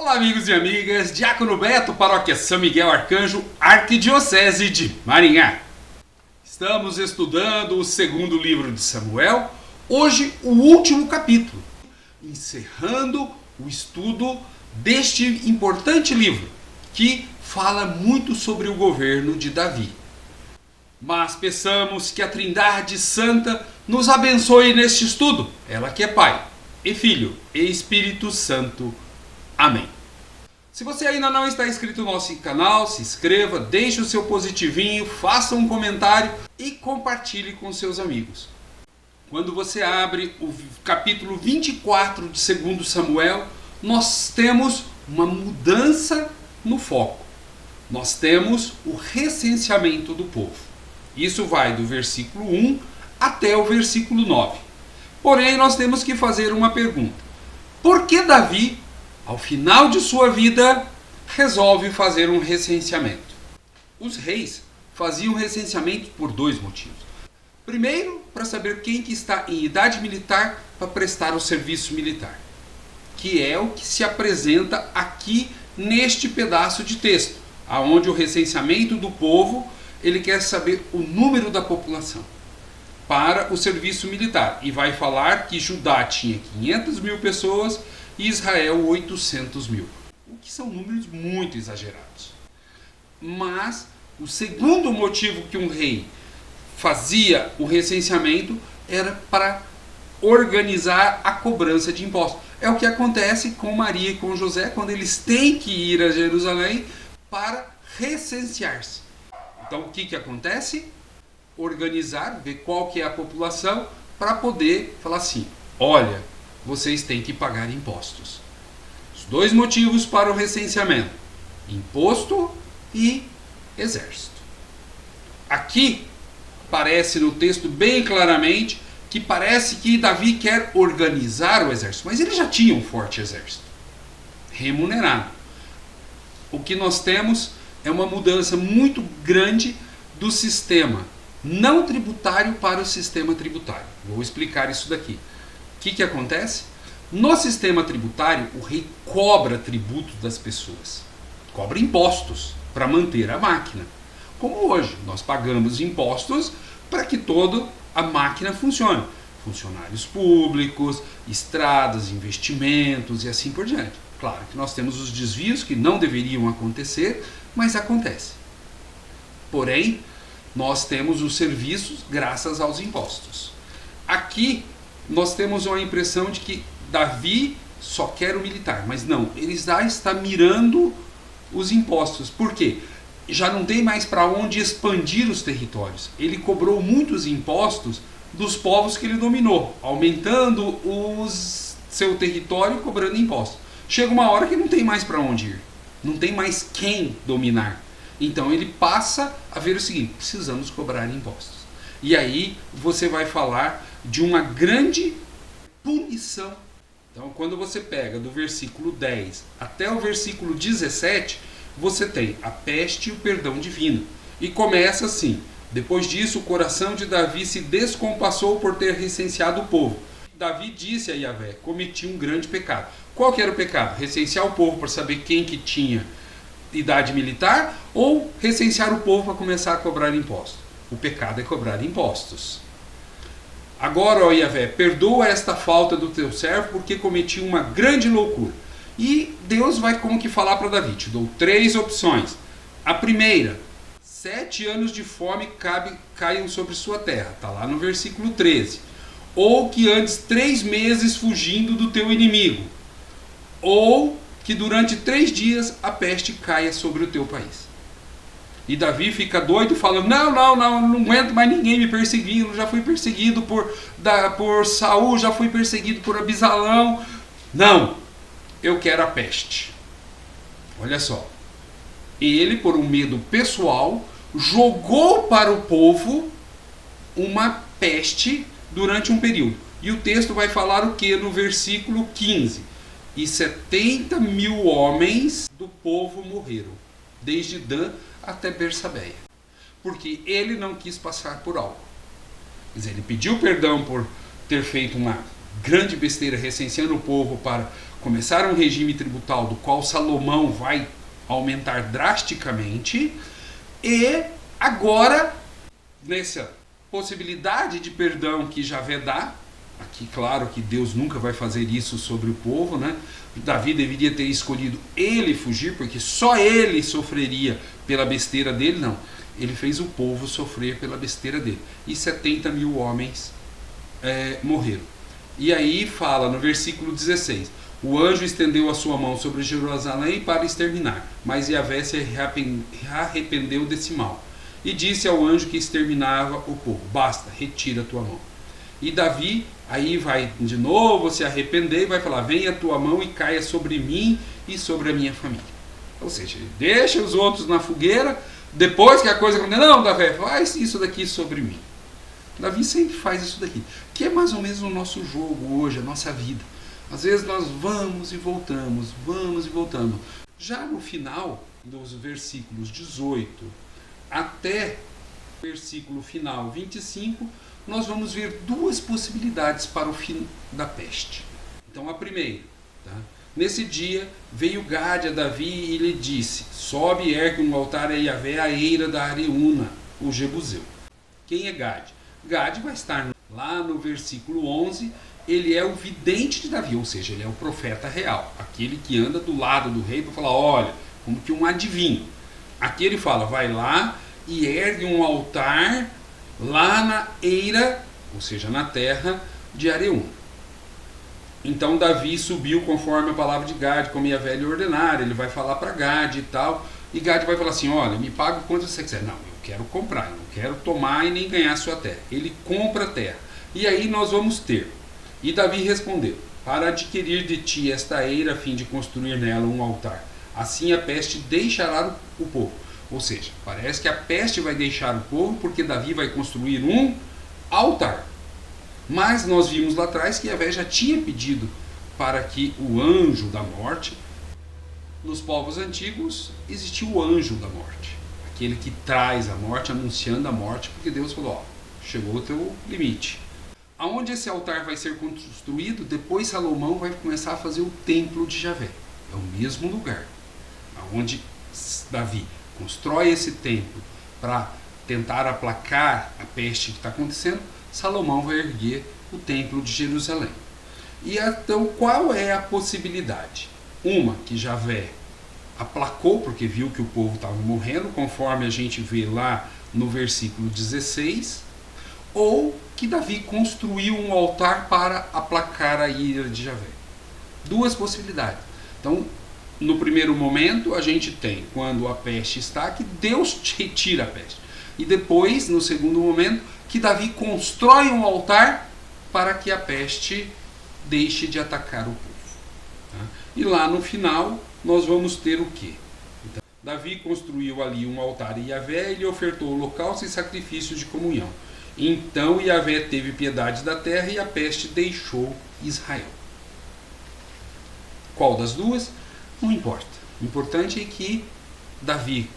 Olá, amigos e amigas, Diácono Beto, Paróquia São Miguel Arcanjo, Arquidiocese de Maringá. Estamos estudando o segundo livro de Samuel, hoje o último capítulo, encerrando o estudo deste importante livro, que fala muito sobre o governo de Davi. Mas peçamos que a Trindade Santa nos abençoe neste estudo, ela que é Pai, e Filho, e Espírito Santo. Amém. Se você ainda não está inscrito no nosso canal, se inscreva, deixe o seu positivinho, faça um comentário e compartilhe com seus amigos. Quando você abre o capítulo 24 de 2 Samuel, nós temos uma mudança no foco. Nós temos o recenseamento do povo. Isso vai do versículo 1 até o versículo 9. Porém, nós temos que fazer uma pergunta. Por que Davi, ao final de sua vida, resolve fazer um recenseamento? Os reis faziam recenseamento por dois motivos. Primeiro, para saber quem que está em idade militar para prestar o serviço militar, que é o que se apresenta aqui neste pedaço de texto, aonde o recenseamento do povo, ele quer saber o número da população para o serviço militar. E vai falar que Judá tinha 500 mil pessoas e Israel 800 mil. O que são números muito exagerados. Mas o segundo motivo que um rei fazia o recenseamento era para organizar a cobrança de impostos. É o que acontece com Maria e com José quando eles têm que ir a Jerusalém para recensear-se. Então o que acontece? Organizar, ver qual que é a população para poder falar assim, olha, vocês têm que pagar impostos. Os dois motivos para o recenseamento, imposto e exército. Aqui aparece no texto bem claramente que parece que Davi quer organizar o exército, mas ele já tinha um forte exército, remunerado. O que nós temos é uma mudança muito grande do sistema não tributário para o sistema tributário. Vou explicar isso daqui. O que acontece? No sistema tributário, o rei cobra tributo das pessoas, cobra impostos para manter a máquina. Como hoje, nós pagamos impostos para que toda a máquina funcione. Funcionários públicos, estradas, investimentos e assim por diante. Claro que nós temos os desvios que não deveriam acontecer, mas acontece. Porém, nós temos os serviços graças aos impostos. Aqui, nós temos uma impressão de que Davi só quer o militar, mas não, ele já está mirando os impostos. Por quê? Já não tem mais para onde expandir os territórios. Ele cobrou muitos impostos dos povos que ele dominou, aumentando o seu território e cobrando impostos. Chega uma hora que não tem mais para onde ir, não tem mais quem dominar. Então ele passa a ver o seguinte, precisamos cobrar impostos. E aí você vai falar de uma grande punição. Então quando você pega do versículo 10 até o versículo 17, você tem a peste e o perdão divino. E começa assim, depois disso o coração de Davi se descompassou por ter recenseado o povo. Davi disse a Yahvé, cometi um grande pecado. Qual que era o pecado? Recensear o povo para saber quem que tinha idade militar ou recensear o povo para começar a cobrar impostos? O pecado é cobrar impostos. Agora, ó Yahvé, perdoa esta falta do teu servo porque cometi uma grande loucura. E Deus vai como que falar para Davi, te dou 3 opções. A primeira, 7 anos de fome caiam sobre sua terra, está lá no versículo 13. Ou que andes 3 meses fugindo do teu inimigo. Ou que durante 3 dias a peste caia sobre o teu país. E Davi fica doido falando, não aguento mais ninguém me perseguindo, já fui perseguido por Saul, já fui perseguido por Abisalão. Não, eu quero a peste. Olha só, ele por um medo pessoal, jogou para o povo uma peste durante um período. E o texto vai falar o que no versículo 15? E 70 mil homens do povo morreram, desde Dan até Bersabeia, porque ele não quis passar por algo. Quer dizer, ele pediu perdão por ter feito uma grande besteira, recenseando o povo para começar um regime tributal do qual Salomão vai aumentar drasticamente. E agora, nessa possibilidade de perdão que Javé dá, aqui claro que Deus nunca vai fazer isso sobre o povo, né? Davi deveria ter escolhido ele fugir, porque só ele sofreria pela besteira dele, não. Ele fez o povo sofrer pela besteira dele. E 70 mil homens morreram. E aí fala no versículo 16: o anjo estendeu a sua mão sobre Jerusalém para exterminar, mas Javé se arrependeu desse mal. E disse ao anjo que exterminava o povo: basta, retira a tua mão. E Davi aí vai de novo se arrepender e vai falar: venha a tua mão e caia sobre mim e sobre a minha família. Ou seja, ele deixa os outros na fogueira, depois que a coisa acontece, não, Davi, faz isso daqui sobre mim. Davi sempre faz isso daqui, que é mais ou menos o nosso jogo hoje, a nossa vida. Às vezes nós vamos e voltamos. Já no final dos versículos 18 até o versículo final 25, nós vamos ver duas possibilidades para o fim da peste. Então a primeira, tá? Nesse dia veio Gade a Davi e lhe disse: sobe e ergue um altar a Javé à eira da Areúna, o Jebuseu. Quem é Gade? Gade vai estar lá no versículo 11, ele é o vidente de Davi, ou seja, ele é o profeta real, aquele que anda do lado do rei para falar, olha, como que um adivinho. Aqui ele fala, vai lá e ergue um altar lá na eira, ou seja, na terra de Areúna. Então Davi subiu conforme a palavra de Gade, como Javé lhe ordenar, ele vai falar para Gade e tal, e Gade vai falar assim, olha, me paga o quanto você quiser. Não, eu quero comprar, eu não quero tomar e nem ganhar a sua terra. Ele compra a terra. E aí nós vamos ter. E Davi respondeu, para adquirir de ti esta eira a fim de construir nela um altar. Assim a peste deixará o povo. Ou seja, parece que a peste vai deixar o povo porque Davi vai construir um altar. Mas nós vimos lá atrás que Javé já tinha pedido para que o anjo da morte, nos povos antigos existiu o anjo da morte, aquele que traz a morte, anunciando a morte, porque Deus falou, ó, chegou o teu limite. Aonde esse altar vai ser construído, depois Salomão vai começar a fazer o templo de Javé. É o mesmo lugar, aonde Davi constrói esse templo para tentar aplacar a peste que está acontecendo, Salomão vai erguer o templo de Jerusalém. E então qual é a possibilidade? Uma, que Javé aplacou, porque viu que o povo estava morrendo, conforme a gente vê lá no versículo 16, ou que Davi construiu um altar para aplacar a ira de Javé. Duas possibilidades. Então, no primeiro momento, a gente tem, quando a peste está, que Deus retira a peste. E depois, no segundo momento, que Davi constrói um altar para que a peste deixe de atacar o povo. Tá? E lá no final, nós vamos ter o quê? Então, Davi construiu ali um altar em Javé e lhe ofertou holocaustos e sacrifícios de comunhão. Então Javé teve piedade da terra e a peste deixou Israel. Qual das duas? Não importa. O importante é que Davi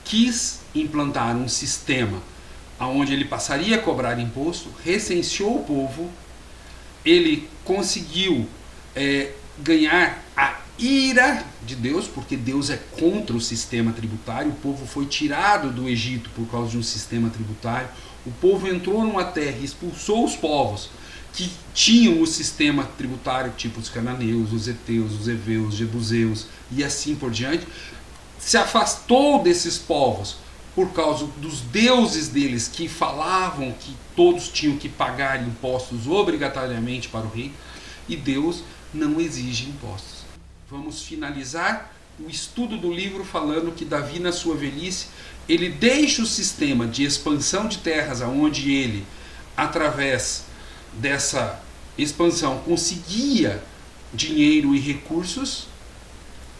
quis implantar um sistema onde ele passaria a cobrar imposto, recenseou o povo, ele conseguiu ganhar a ira de Deus, porque Deus é contra o sistema tributário, o povo foi tirado do Egito por causa de um sistema tributário, o povo entrou numa terra e expulsou os povos que tinham o sistema tributário, tipo os cananeus, os heteus, os heveus, os jebuseus e assim por diante, se afastou desses povos por causa dos deuses deles que falavam que todos tinham que pagar impostos obrigatoriamente para o rei, e Deus não exige impostos. Vamos finalizar o estudo do livro falando que Davi, na sua velhice, ele deixa o sistema de expansão de terras, onde ele, através dessa expansão, conseguia dinheiro e recursos,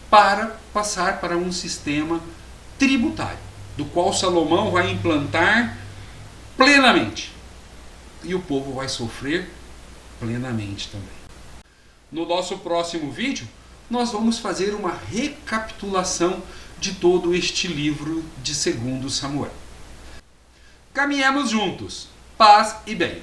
para passar para um sistema tributário, do qual Salomão vai implantar plenamente. E o povo vai sofrer plenamente também. No nosso próximo vídeo, nós vamos fazer uma recapitulação de todo este livro de 2 Samuel. Caminhemos juntos. Paz e bem.